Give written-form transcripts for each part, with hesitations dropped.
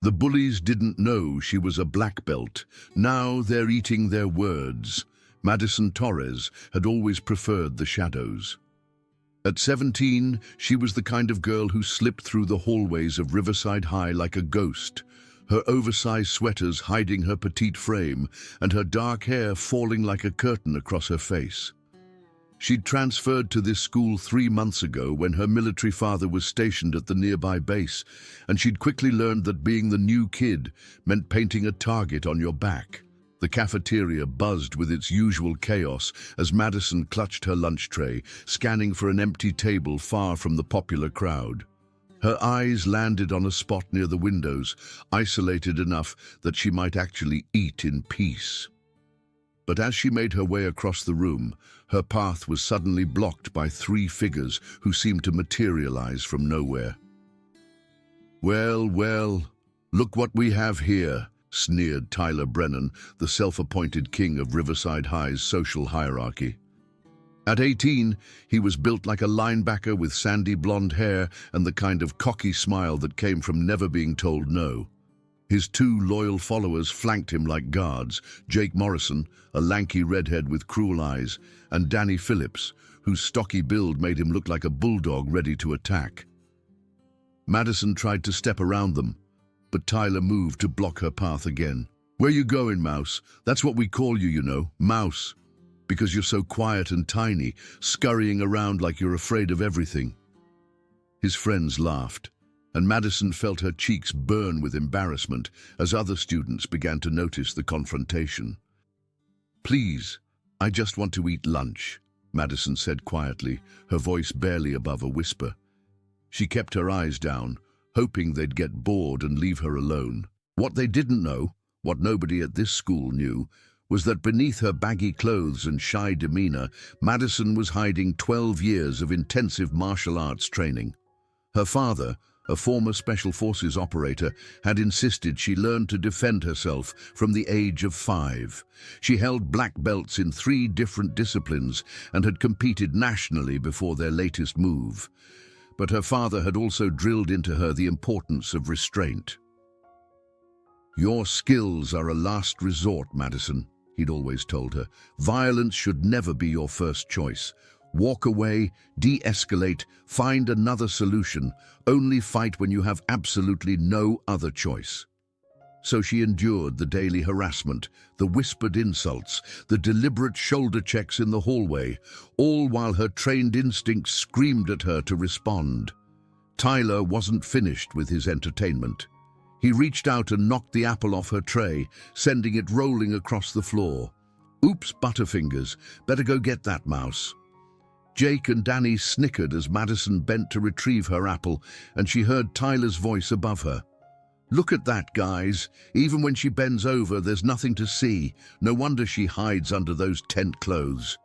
The bullies didn't know she was a black belt. Now they're eating their words. Madison Torres had always preferred the shadows. At 17, she was the kind of girl who slipped through the hallways of Riverside High like a ghost, her oversized sweaters hiding her petite frame and her dark hair falling like a curtain across her face. She'd transferred to this school 3 months ago when her military father was stationed at the nearby base, and she'd quickly learned that being the new kid meant painting a target on your back. The cafeteria buzzed with its usual chaos as Madison clutched her lunch tray, scanning for an empty table far from the popular crowd. Her eyes landed on a spot near the windows, isolated enough that she might actually eat in peace. But as she made her way across the room, her path was suddenly blocked by 3 figures who seemed to materialize from nowhere. "Well, well, look what we have here," sneered Tyler Brennan, the self-appointed king of Riverside High's social hierarchy. At 18, he was built like a linebacker with sandy blonde hair and the kind of cocky smile that came from never being told no. His 2 loyal followers flanked him like guards, Jake Morrison, a lanky redhead with cruel eyes, and Danny Phillips, whose stocky build made him look like a bulldog ready to attack. Madison tried to step around them, but Tyler moved to block her path again. "Where you going, Mouse? That's what we call you, you know, Mouse. Because you're so quiet and tiny, scurrying around like you're afraid of everything." His friends laughed, and Madison felt her cheeks burn with embarrassment as other students began to notice the confrontation. "Please, I just want to eat lunch," Madison said quietly, her voice barely above a whisper. She kept her eyes down, hoping they'd get bored and leave her alone. What they didn't know, what nobody at this school knew, was that beneath her baggy clothes and shy demeanor, Madison was hiding 12 years of intensive martial arts training. Her father, a former Special Forces operator, had insisted she learn to defend herself from the age of 5. She held black belts in 3 different disciplines and had competed nationally before their latest move. But her father had also drilled into her the importance of restraint. "Your skills are a last resort, Madison," he'd always told her. "Violence should never be your first choice. Walk away, de-escalate, find another solution. Only fight when you have absolutely no other choice." So she endured the daily harassment, the whispered insults, the deliberate shoulder checks in the hallway, all while her trained instincts screamed at her to respond. Tyler wasn't finished with his entertainment. He reached out and knocked the apple off her tray, sending it rolling across the floor. "Oops, Butterfingers, better go get that, Mouse." Jake and Danny snickered as Madison bent to retrieve her apple, and she heard Tyler's voice above her. "Look at that, guys. Even when she bends over, there's nothing to see. No wonder she hides under those tent clothes."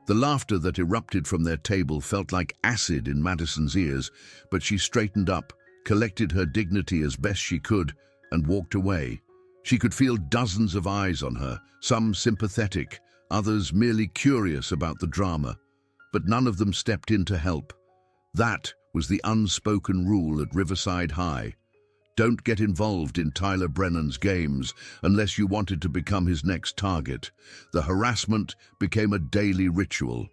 The laughter that erupted from their table felt like acid in Madison's ears, but she straightened up, collected her dignity as best she could, and walked away. She could feel dozens of eyes on her, some sympathetic, others merely curious about the drama. But none of them stepped in to help. That was the unspoken rule at Riverside High. Don't get involved in Tyler Brennan's games unless you wanted to become his next target. The harassment became a daily ritual.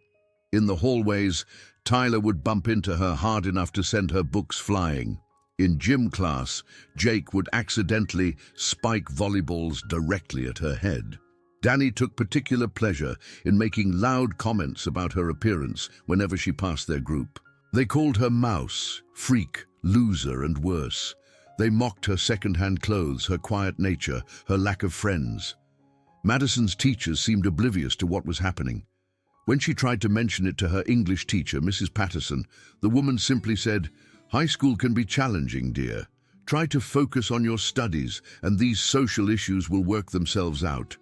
In the hallways, Tyler would bump into her hard enough to send her books flying. In gym class, Jake would accidentally spike volleyballs directly at her head. Danny took particular pleasure in making loud comments about her appearance whenever she passed their group. They called her Mouse, Freak, Loser, and worse. They mocked her second-hand clothes, her quiet nature, her lack of friends. Madison's teachers seemed oblivious to what was happening. When she tried to mention it to her English teacher, Mrs. Patterson, the woman simply said, "High school can be challenging, dear. Try to focus on your studies, and these social issues will work themselves out."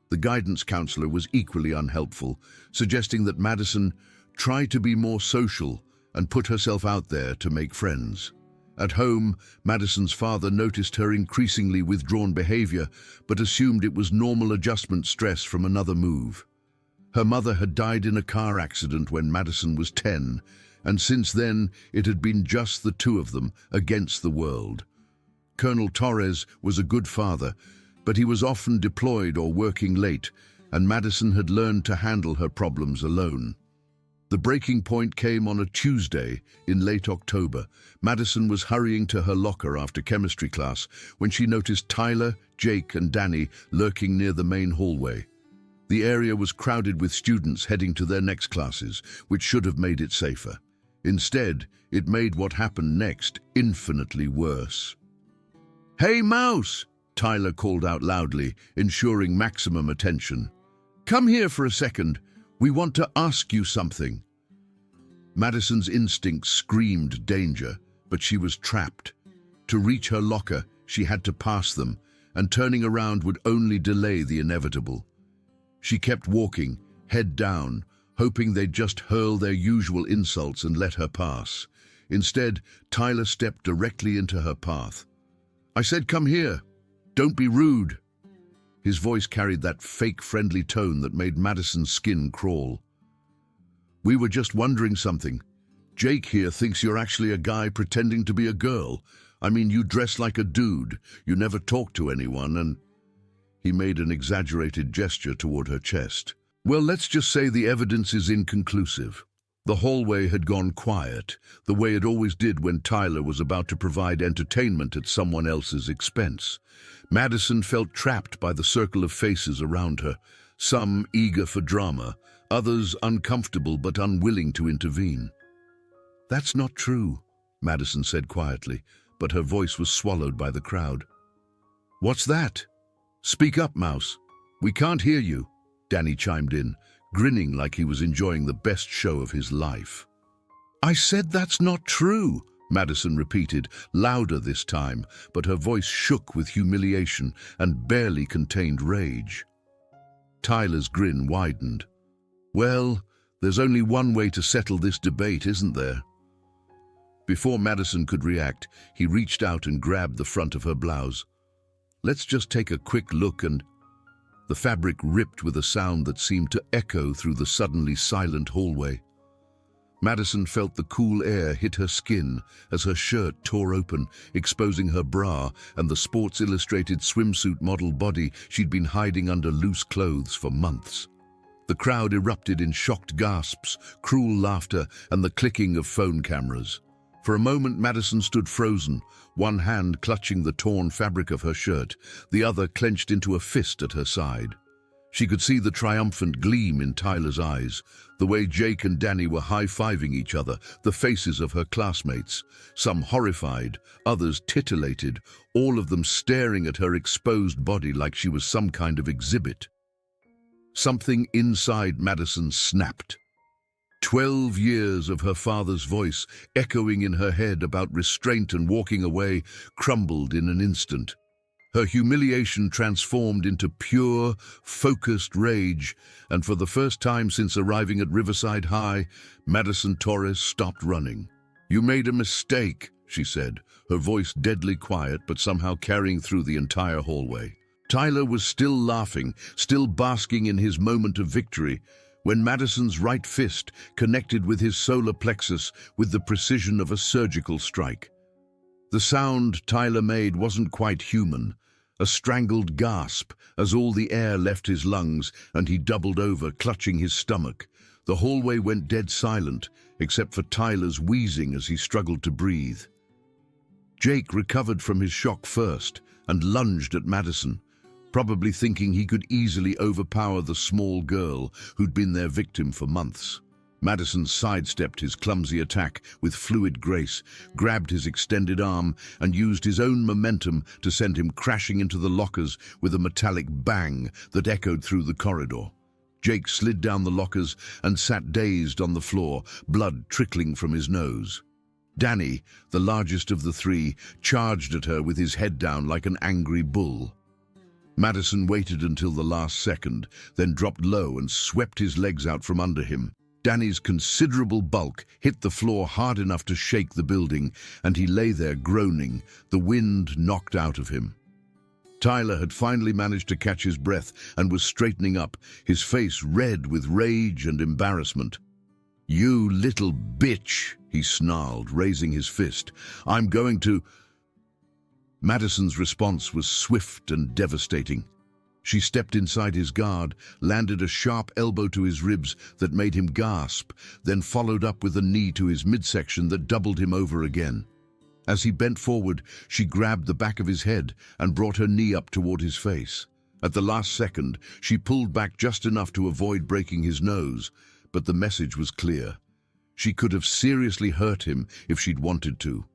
The guidance counselor was equally unhelpful, suggesting that Madison try to be more social and put herself out there to make friends. At home, Madison's father noticed her increasingly withdrawn behavior, but assumed it was normal adjustment stress from another move. Her mother had died in a car accident when Madison was 10, and since then it had been just the 2 of them against the world. Colonel Torres was a good father, but he was often deployed or working late, and Madison had learned to handle her problems alone. The breaking point came on a Tuesday in late October. Madison was hurrying to her locker after chemistry class when she noticed Tyler, Jake, and Danny lurking near the main hallway. The area was crowded with students heading to their next classes, which should have made it safer. Instead, it made what happened next infinitely worse. "Hey, Mouse!" Tyler called out loudly, ensuring maximum attention. "Come here for a second. We want to ask you something." Madison's instincts screamed danger, but she was trapped. To reach her locker, she had to pass them, and turning around would only delay the inevitable. She kept walking, head down, hoping they'd just hurl their usual insults and let her pass. Instead, Tyler stepped directly into her path. "I said come here. Don't be rude." His voice carried that fake friendly tone that made Madison's skin crawl. "We were just wondering something. Jake here thinks you're actually a guy pretending to be a girl. I mean, you dress like a dude, you never talk to anyone, and..." He made an exaggerated gesture toward her chest. "Well, let's just say the evidence is inconclusive." The hallway had gone quiet, the way it always did when Tyler was about to provide entertainment at someone else's expense. Madison felt trapped by the circle of faces around her, some eager for drama, others uncomfortable but unwilling to intervene. "That's not true," Madison said quietly, but her voice was swallowed by the crowd. "What's that? Speak up, Mouse. We can't hear you," Danny chimed in, grinning like he was enjoying the best show of his life. "I said that's not true," Madison repeated, louder this time, but her voice shook with humiliation and barely contained rage. Tyler's grin widened. "Well, there's only one way to settle this debate, isn't there?" Before Madison could react, he reached out and grabbed the front of her blouse. "Let's just take a quick look," and the fabric ripped with a sound that seemed to echo through the suddenly silent hallway. Madison felt the cool air hit her skin as her shirt tore open, exposing her bra and the Sports Illustrated swimsuit model body she'd been hiding under loose clothes for months. The crowd erupted in shocked gasps, cruel laughter, and the clicking of phone cameras. For a moment, Madison stood frozen, one hand clutching the torn fabric of her shirt, the other clenched into a fist at her side. She could see the triumphant gleam in Tyler's eyes, the way Jake and Danny were high-fiving each other, the faces of her classmates, some horrified, others titillated, all of them staring at her exposed body like she was some kind of exhibit. Something inside Madison snapped. 12 years of her father's voice, echoing in her head about restraint and walking away, crumbled in an instant. Her humiliation transformed into pure, focused rage, and for the first time since arriving at Riverside High, Madison Torres stopped running. "You made a mistake," she said, her voice deadly quiet but somehow carrying through the entire hallway. Tyler was still laughing, still basking in his moment of victory, when Madison's right fist connected with his solar plexus with the precision of a surgical strike. The sound Tyler made wasn't quite human, a strangled gasp as all the air left his lungs and he doubled over, clutching his stomach. The hallway went dead silent, except for Tyler's wheezing as he struggled to breathe. Jake recovered from his shock first and lunged at Madison, probably thinking he could easily overpower the small girl who'd been their victim for months. Madison sidestepped his clumsy attack with fluid grace, grabbed his extended arm, and used his own momentum to send him crashing into the lockers with a metallic bang that echoed through the corridor. Jake slid down the lockers and sat dazed on the floor, blood trickling from his nose. Danny, the largest of the three, charged at her with his head down like an angry bull. Madison waited until the last second, then dropped low and swept his legs out from under him. Danny's considerable bulk hit the floor hard enough to shake the building, and he lay there groaning, the wind knocked out of him. Tyler had finally managed to catch his breath and was straightening up, his face red with rage and embarrassment. "You little bitch," he snarled, raising his fist. "I'm going to..." Madison's response was swift and devastating. She stepped inside his guard, landed a sharp elbow to his ribs that made him gasp, then followed up with a knee to his midsection that doubled him over again. As he bent forward, she grabbed the back of his head and brought her knee up toward his face. At the last second, she pulled back just enough to avoid breaking his nose, but the message was clear. She could have seriously hurt him if she'd wanted to.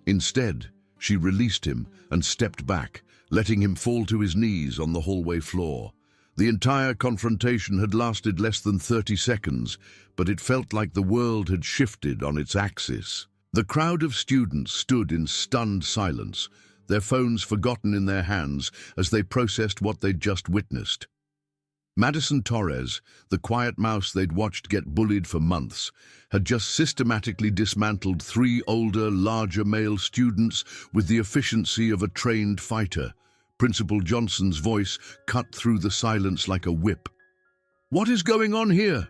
Instead, she released him and stepped back, letting him fall to his knees on the hallway floor. The entire confrontation had lasted less than 30 seconds, but it felt like the world had shifted on its axis. The crowd of students stood in stunned silence, their phones forgotten in their hands as they processed what they'd just witnessed. Madison Torres, the quiet mouse they'd watched get bullied for months, had just systematically dismantled 3 older, larger male students with the efficiency of a trained fighter. Principal Johnson's voice cut through the silence like a whip. "What is going on here?"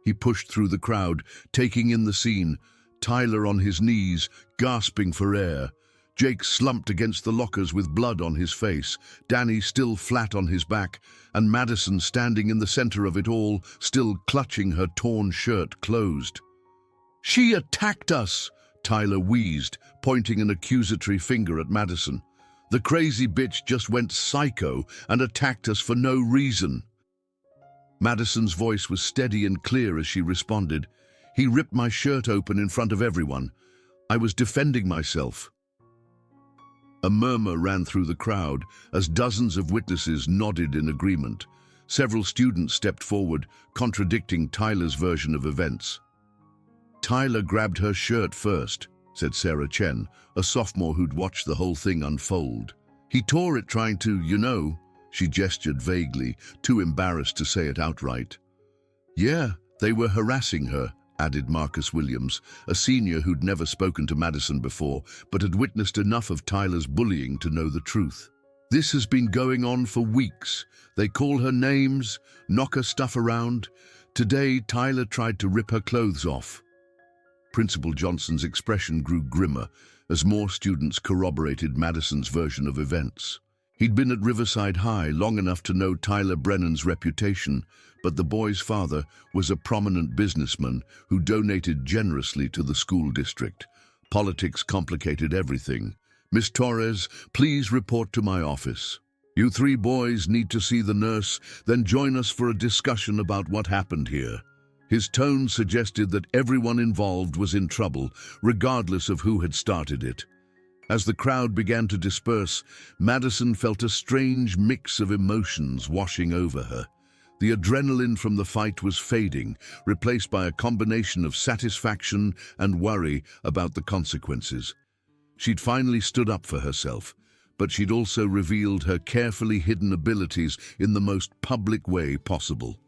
He pushed through the crowd, taking in the scene. Tyler on his knees, gasping for air. Jake slumped against the lockers with blood on his face, Danny still flat on his back, and Madison standing in the center of it all, still clutching her torn shirt closed. "She attacked us," Tyler wheezed, pointing an accusatory finger at Madison. "The crazy bitch just went psycho and attacked us for no reason." Madison's voice was steady and clear as she responded. "He ripped my shirt open in front of everyone. I was defending myself." A murmur ran through the crowd as dozens of witnesses nodded in agreement. Several students stepped forward, contradicting Tyler's version of events. "Tyler grabbed her shirt first," said Sarah Chen, a sophomore who'd watched the whole thing unfold. "He tore it trying to, she gestured vaguely, too embarrassed to say it outright. "Yeah, they were harassing her," added Marcus Williams, a senior who'd never spoken to Madison before, but had witnessed enough of Tyler's bullying to know the truth. "This has been going on for weeks. They call her names, knock her stuff around. Today, Tyler tried to rip her clothes off." Principal Johnson's expression grew grimmer as more students corroborated Madison's version of events. He'd been at Riverside High long enough to know Tyler Brennan's reputation, but the boy's father was a prominent businessman who donated generously to the school district. Politics complicated everything. "Miss Torres, please report to my office. You 3 boys need to see the nurse, then join us for a discussion about what happened here." His tone suggested that everyone involved was in trouble, regardless of who had started it. As the crowd began to disperse, Madison felt a strange mix of emotions washing over her. The adrenaline from the fight was fading, replaced by a combination of satisfaction and worry about the consequences. She'd finally stood up for herself, but she'd also revealed her carefully hidden abilities in the most public way possible.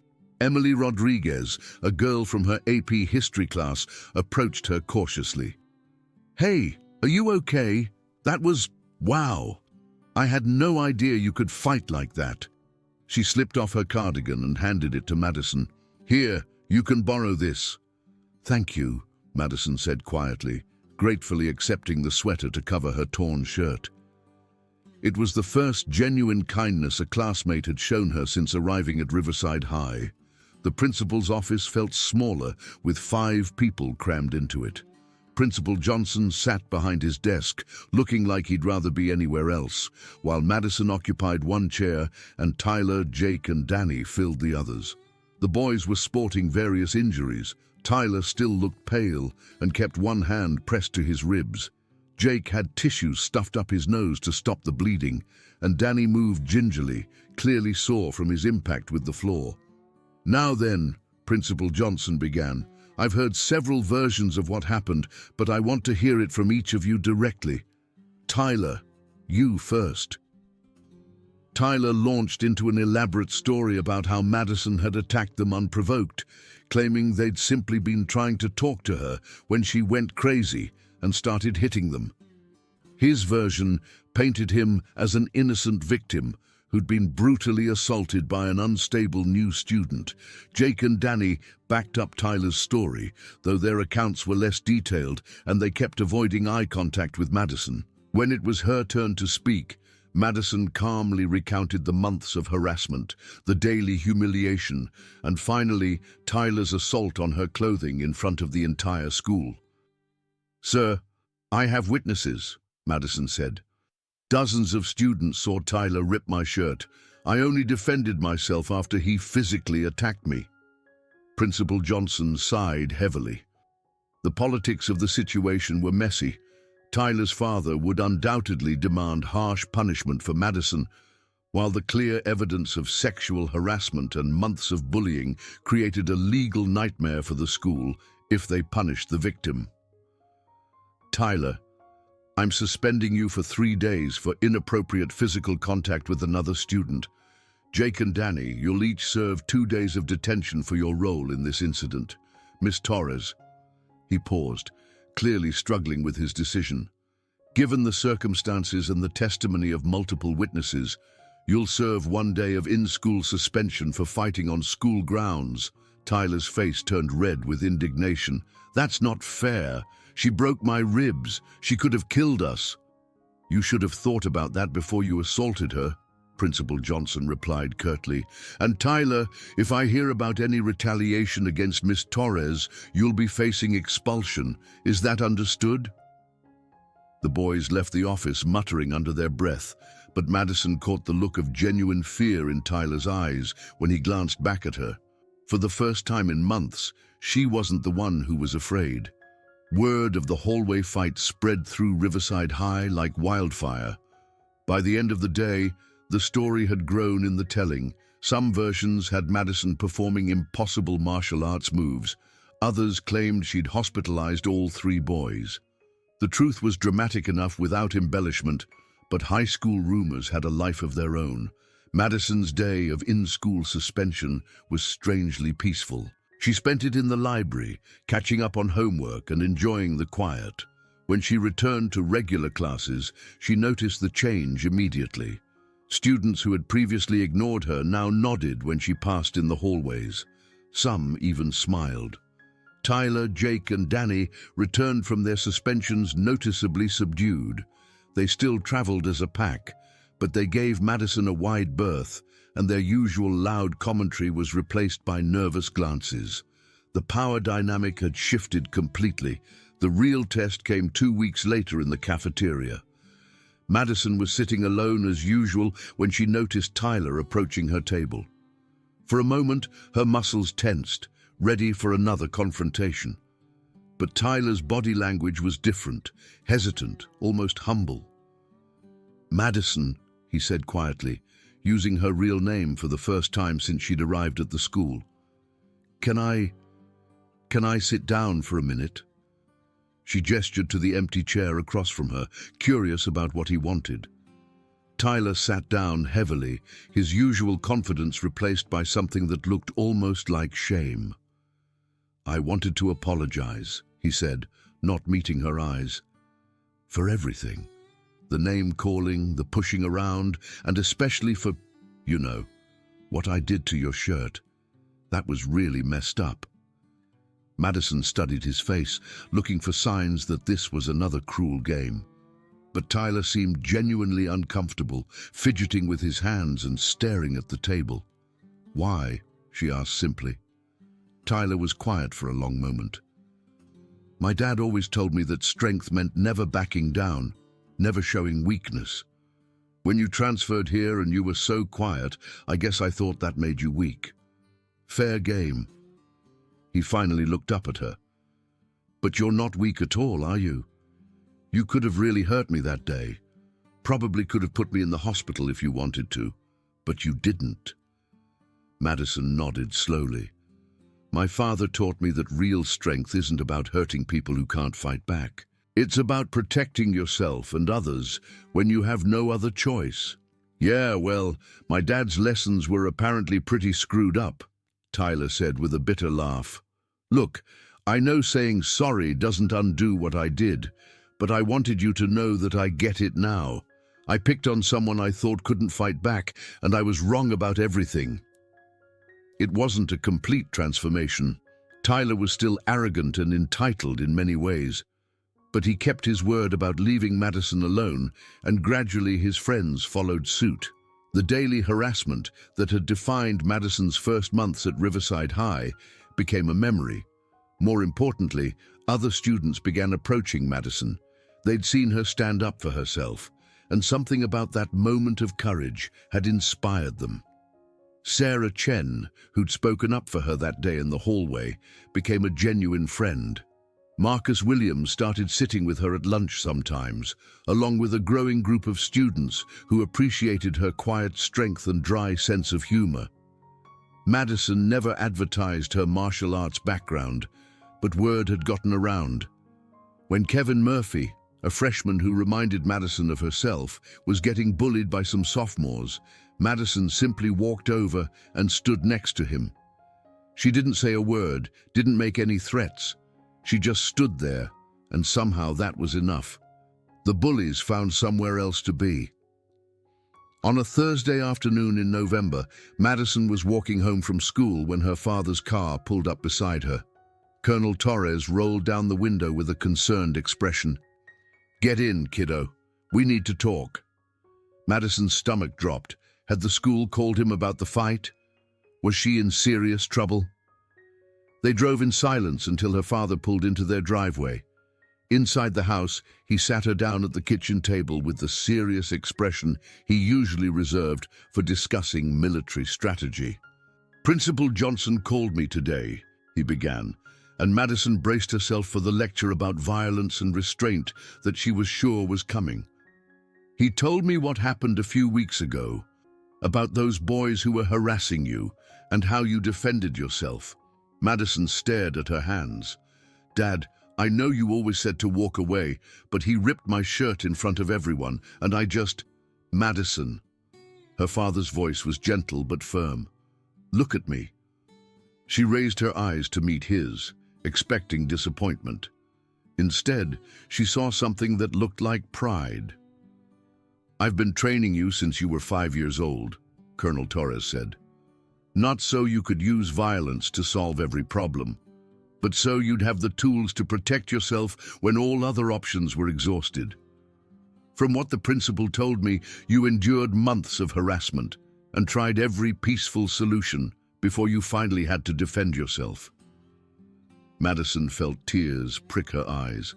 Emily Rodriguez, a girl from her AP history class, approached her cautiously. "Hey, are you okay? That was... wow. I had no idea you could fight like that." She slipped off her cardigan and handed it to Madison. "Here, you can borrow this." "Thank you," Madison said quietly, gratefully accepting the sweater to cover her torn shirt. It was the first genuine kindness a classmate had shown her since arriving at Riverside High. The principal's office felt smaller, with 5 people crammed into it. Principal Johnson sat behind his desk, looking like he'd rather be anywhere else, while Madison occupied one chair and Tyler, Jake, and Danny filled the others. The boys were sporting various injuries. Tyler still looked pale and kept one hand pressed to his ribs. Jake had tissues stuffed up his nose to stop the bleeding, and Danny moved gingerly, clearly sore from his impact with the floor. "Now then," Principal Johnson began, "I've heard several versions of what happened, but I want to hear it from each of you directly. Tyler, you first." Tyler launched into an elaborate story about how Madison had attacked them unprovoked, claiming they'd simply been trying to talk to her when she went crazy and started hitting them. His version painted him as an innocent victim who'd been brutally assaulted by an unstable new student. Jake and Danny backed up Tyler's story, though their accounts were less detailed and they kept avoiding eye contact with Madison. When it was her turn to speak, Madison calmly recounted the months of harassment, the daily humiliation, and finally Tyler's assault on her clothing in front of the entire school. "Sir, I have witnesses," Madison said. "Dozens of students saw Tyler rip my shirt. I only defended myself after he physically attacked me." Principal Johnson sighed heavily. The politics of the situation were messy. Tyler's father would undoubtedly demand harsh punishment for Madison, while the clear evidence of sexual harassment and months of bullying created a legal nightmare for the school if they punished the victim. "Tyler, I'm suspending you for 3 days for inappropriate physical contact with another student. Jake and Danny, you'll each serve 2 days of detention for your role in this incident. Miss Torres." He paused, clearly struggling with his decision. "Given the circumstances and the testimony of multiple witnesses, you'll serve 1 day of in-school suspension for fighting on school grounds." Tyler's face turned red with indignation. "That's not fair. She broke my ribs. She could have killed us." "You should have thought about that before you assaulted her," Principal Johnson replied curtly. "And Tyler, if I hear about any retaliation against Miss Torres, you'll be facing expulsion. Is that understood?" The boys left the office muttering under their breath, but Madison caught the look of genuine fear in Tyler's eyes when he glanced back at her. For the first time in months, she wasn't the one who was afraid. Word of the hallway fight spread through Riverside High like wildfire. By the end of the day, the story had grown in the telling. Some versions had Madison performing impossible martial arts moves. Others claimed she'd hospitalized all 3 boys. The truth was dramatic enough without embellishment, but high school rumors had a life of their own. Madison's day of in-school suspension was strangely peaceful. She spent it in the library, catching up on homework and enjoying the quiet. When she returned to regular classes, she noticed the change immediately. Students who had previously ignored her now nodded when she passed in the hallways. Some even smiled. Tyler, Jake, and Danny returned from their suspensions noticeably subdued. They still traveled as a pack, but they gave Madison a wide berth, and their usual loud commentary was replaced by nervous glances. The power dynamic had shifted completely. The real test came 2 weeks later in the cafeteria. Madison was sitting alone as usual when she noticed Tyler approaching her table. For a moment, her muscles tensed, ready for another confrontation. But Tyler's body language was different, hesitant, almost humble. "Madison," he said quietly, using her real name for the first time since she'd arrived at the school. Can I sit down for a minute?" She gestured to the empty chair across from her, curious about what he wanted. Tyler sat down heavily, his usual confidence replaced by something that looked almost like shame. "I wanted to apologize," he said, not meeting her eyes. "For everything. The name-calling, the pushing around, and especially for, what I did to your shirt. That was really messed up." Madison studied his face, looking for signs that this was another cruel game. But Tyler seemed genuinely uncomfortable, fidgeting with his hands and staring at the table. "Why?" she asked simply. Tyler was quiet for a long moment. "My dad always told me that strength meant never backing down, never showing weakness. When you transferred here and you were so quiet, I guess I thought that made you weak. Fair game." He finally looked up at her. "But you're not weak at all, are you? You could have really hurt me that day. Probably could have put me in the hospital if you wanted to, but you didn't." Madison nodded slowly. "My father taught me that real strength isn't about hurting people who can't fight back. It's about protecting yourself and others when you have no other choice." "Yeah, well, my dad's lessons were apparently pretty screwed up," Tyler said with a bitter laugh. "Look, I know saying sorry doesn't undo what I did, but I wanted you to know that I get it now. I picked on someone I thought couldn't fight back, and I was wrong about everything." It wasn't a complete transformation. Tyler was still arrogant and entitled in many ways. But he kept his word about leaving Madison alone, and gradually his friends followed suit. The daily harassment that had defined Madison's first months at Riverside High became a memory. More importantly, other students began approaching Madison. They'd seen her stand up for herself, and something about that moment of courage had inspired them. Sarah Chen, who'd spoken up for her that day in the hallway, became a genuine friend. Marcus Williams started sitting with her at lunch sometimes, along with a growing group of students who appreciated her quiet strength and dry sense of humor. Madison never advertised her martial arts background, but word had gotten around. When Kevin Murphy, a freshman who reminded Madison of herself, was getting bullied by some sophomores, Madison simply walked over and stood next to him. She didn't say a word, didn't make any threats. She just stood there, and somehow that was enough. The bullies found somewhere else to be. On a Thursday afternoon in November, Madison was walking home from school when her father's car pulled up beside her. Colonel Torres rolled down the window with a concerned expression. "Get in, kiddo. We need to talk." Madison's stomach dropped. Had the school called him about the fight? Was she in serious trouble? They drove in silence until her father pulled into their driveway. Inside the house, he sat her down at the kitchen table with the serious expression he usually reserved for discussing military strategy. "Principal Johnson called me today," he began, and Madison braced herself for the lecture about violence and restraint that she was sure was coming. "He told me what happened a few weeks ago, about those boys who were harassing you and how you defended yourself." Madison stared at her hands. "Dad, I know you always said to walk away, but he ripped my shirt in front of everyone, and I just—" "Madison." Her father's voice was gentle but firm. "Look at me." She raised her eyes to meet his, expecting disappointment. Instead, she saw something that looked like pride. "I've been training you since you were 5 years old," Colonel Torres said. "Not so you could use violence to solve every problem, but so you'd have the tools to protect yourself when all other options were exhausted. From what the principal told me, you endured months of harassment and tried every peaceful solution before you finally had to defend yourself." Madison felt tears prick her eyes.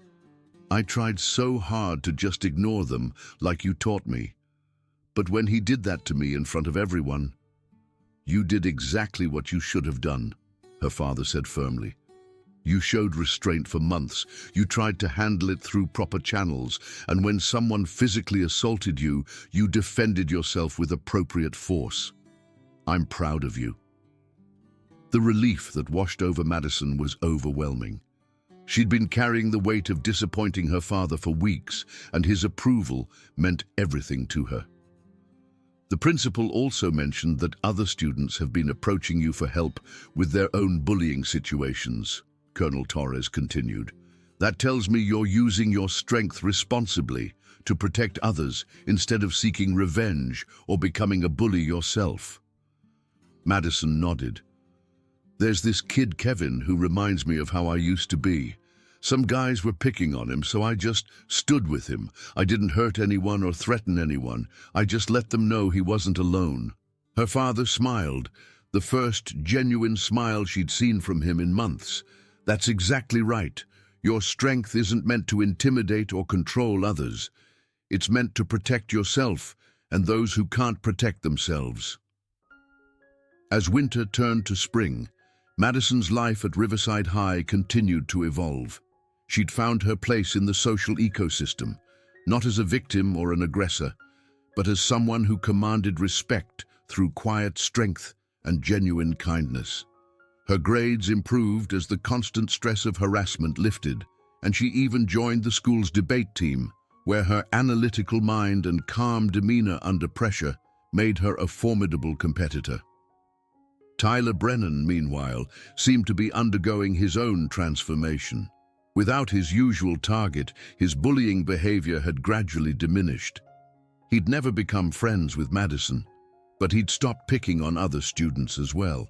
"I tried so hard to just ignore them, like you taught me. But when he did that to me in front of everyone—" "You did exactly what you should have done," her father said firmly. "You showed restraint for months. You tried to handle it through proper channels, and when someone physically assaulted you, you defended yourself with appropriate force. I'm proud of you." The relief that washed over Madison was overwhelming. She'd been carrying the weight of disappointing her father for weeks, and his approval meant everything to her. The principal also mentioned that other students have been approaching you for help with their own bullying situations, Colonel Torres continued. "That tells me you're using your strength responsibly to protect others instead of seeking revenge or becoming a bully yourself." Madison nodded. "There's this kid Kevin who reminds me of how I used to be. Some guys were picking on him, so I just stood with him. I didn't hurt anyone or threaten anyone. I just let them know he wasn't alone." Her father smiled, the first genuine smile she'd seen from him in months. "That's exactly right. Your strength isn't meant to intimidate or control others. It's meant to protect yourself and those who can't protect themselves." As winter turned to spring, Madison's life at Riverside High continued to evolve. She'd found her place in the social ecosystem, not as a victim or an aggressor, but as someone who commanded respect through quiet strength and genuine kindness. Her grades improved as the constant stress of harassment lifted, and she even joined the school's debate team, where her analytical mind and calm demeanor under pressure made her a formidable competitor. Tyler Brennan, meanwhile, seemed to be undergoing his own transformation. Without his usual target, his bullying behavior had gradually diminished. He'd never become friends with Madison, but he'd stopped picking on other students as well.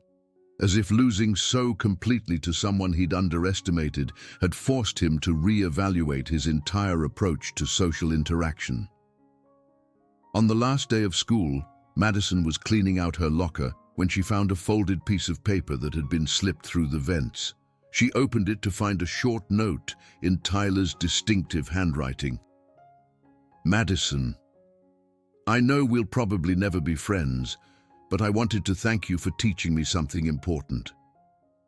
as if losing so completely to someone he'd underestimated had forced him to re-evaluate his entire approach to social interaction. On the last day of school, Madison was cleaning out her locker when she found a folded piece of paper that had been slipped through the vents. She opened it to find a short note in Tyler's distinctive handwriting. Madison, I know we'll probably never be friends, but I wanted to thank you for teaching me something important.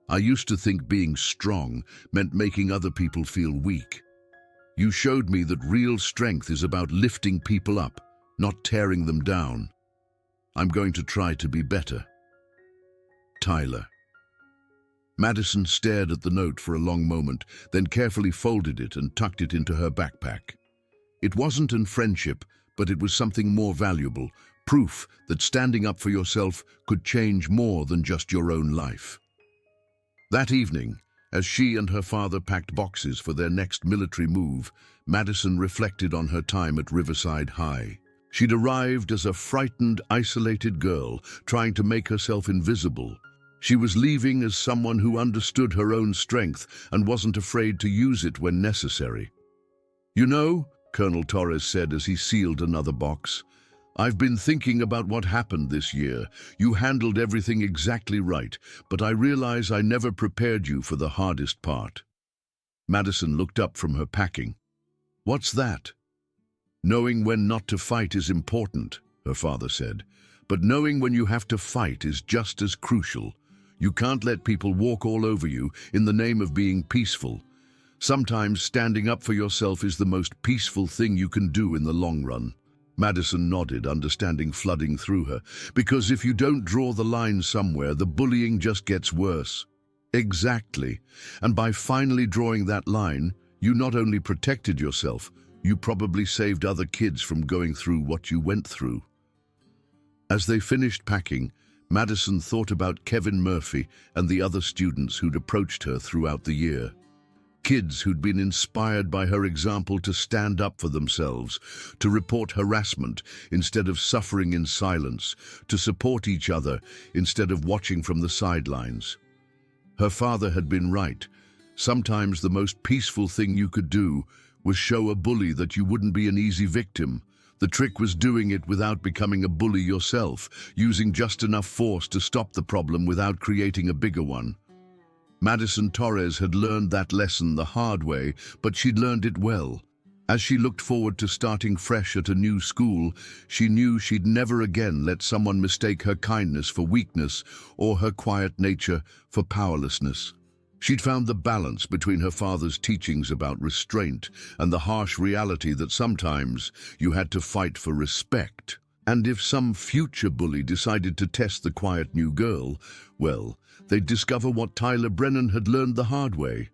I used to think being strong meant making other people feel weak. You showed me that real strength is about lifting people up, not tearing them down. I'm going to try to be better. Tyler. Madison stared at the note for a long moment, then carefully folded it and tucked it into her backpack. It wasn't in friendship, but it was something more valuable, proof that standing up for yourself could change more than just your own life. That evening, as she and her father packed boxes for their next military move, Madison reflected on her time at Riverside High. She'd arrived as a frightened, isolated girl, trying to make herself invisible. She was leaving as someone who understood her own strength and wasn't afraid to use it when necessary. You know, Colonel Torres said as he sealed another box, I've been thinking about what happened this year. You handled everything exactly right, but I realize I never prepared you for the hardest part. Madison looked up from her packing. What's that? Knowing when not to fight is important, her father said, but knowing when you have to fight is just as crucial. You can't let people walk all over you in the name of being peaceful. Sometimes standing up for yourself is the most peaceful thing you can do in the long run. Madison nodded, understanding flooding through her, because if you don't draw the line somewhere, the bullying just gets worse. Exactly. And by finally drawing that line, you not only protected yourself, you probably saved other kids from going through what you went through. As they finished packing, Madison thought about Kevin Murphy and the other students who'd approached her throughout the year. Kids who'd been inspired by her example to stand up for themselves, to report harassment instead of suffering in silence, to support each other instead of watching from the sidelines. Her father had been right. Sometimes the most peaceful thing you could do was show a bully that you wouldn't be an easy victim. The trick was doing it without becoming a bully yourself, using just enough force to stop the problem without creating a bigger one. Madison Torres had learned that lesson the hard way, but she'd learned it well. As she looked forward to starting fresh at a new school, she knew she'd never again let someone mistake her kindness for weakness or her quiet nature for powerlessness. She'd found the balance between her father's teachings about restraint and the harsh reality that sometimes you had to fight for respect. And if some future bully decided to test the quiet new girl, well, they'd discover what Tyler Brennan had learned the hard way.